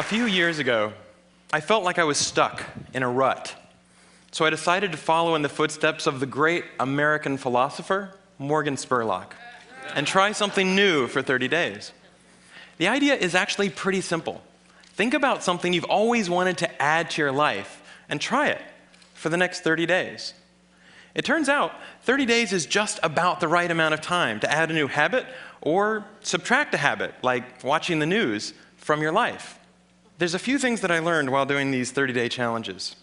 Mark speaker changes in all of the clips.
Speaker 1: few years ago, I felt like I was stuck in a rut. So I decided to follow in the footsteps of the great American philosopher, Morgan Spurlock, and try something new for 30 days. The idea is actually pretty simple. Think about something you've always wanted to add to your life and try it for the next 30 days. It turns out 30 days is just about the right amount of time to add a new habit or subtract a habit, like watching the news, from your life. There's a few things that I learned while doing these 30-day challenges.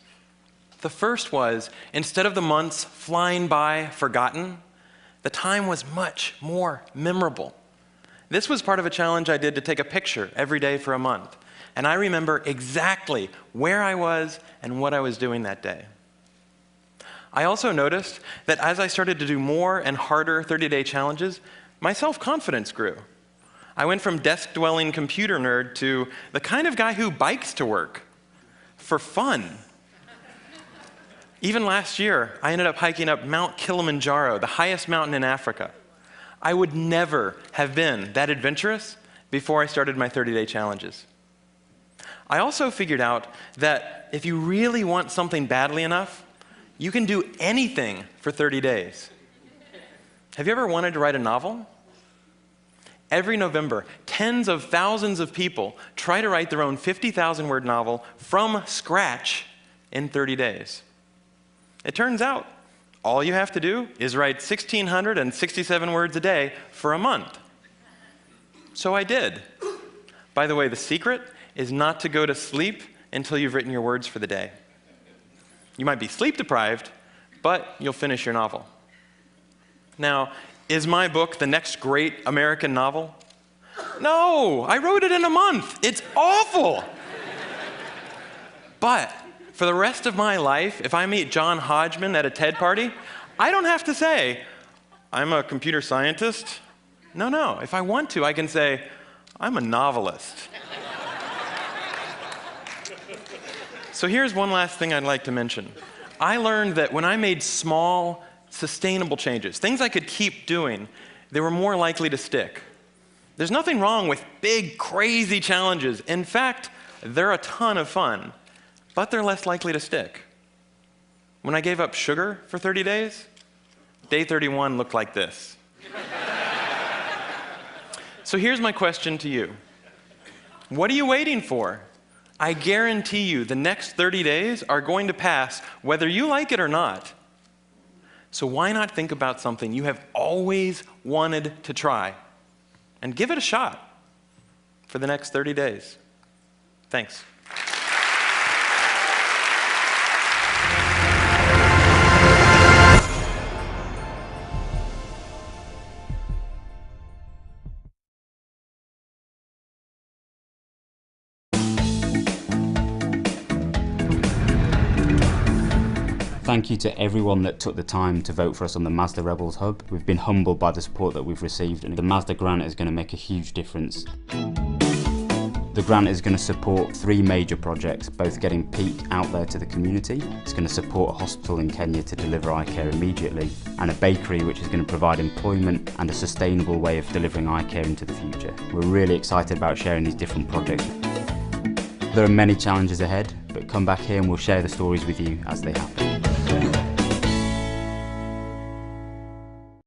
Speaker 1: The first was, instead of the months flying by forgotten, the time was much more memorable. This was part of a challenge I did to take a picture every day for a month, and I remember exactly where I was and what I was doing that day. I also noticed that as I started to do more and harder 30-day challenges, my self-confidence grew. I went from desk-dwelling computer nerd to the kind of guy who bikes to work for fun. Even last year, I ended up hiking up Mount Kilimanjaro, the highest mountain in Africa. I would never have been that adventurous before I started my 30-day challenges. I also figured out that if you really want something badly enough, you can do anything for 30 days. Have you ever wanted to write a novel? Every November, tens of thousands of people try to write their own 50,000-word novel from scratch in 30 days. It turns out, all you have to do is write 1,667 words a day for a month. So I did. By the way, the secret is not to go to sleep until you've written your words for the day. You might be sleep deprived, but you'll finish your novel. Now, is my book the next great American novel? No, I wrote it in a month. It's awful. But for the rest of my life, if I meet John Hodgman at a TED party, I don't have to say, I'm a computer scientist. No. If I want to, I can say, I'm a novelist. So here's one last thing I'd like to mention. I learned that when I made small, sustainable changes, things I could keep doing, they were more likely to stick. There's nothing wrong with big, crazy challenges. In fact, they're a ton of fun, but they're less likely to stick. When I gave up sugar for 30 days, day 31 looked like this. So here's my question to you. What are you waiting for? I guarantee you the next 30 days are going to pass whether you like it or not. So why not think about something you have always wanted to try and give it a shot for the next 30 days? Thanks.
Speaker 2: Thank you to everyone that took the time to vote for us on the Mazda Rebels Hub. We've been humbled by the support that we've received, and the Mazda grant is going to make a huge difference. The grant is going to support 3 major projects, both getting Peak out there to the community. It's going to support a hospital in Kenya to deliver eye care immediately, and a bakery which is going to provide employment and a sustainable way of delivering eye care into the future. We're really excited about sharing these different projects. There are many challenges ahead, but come back here and we'll share the stories with you as they happen.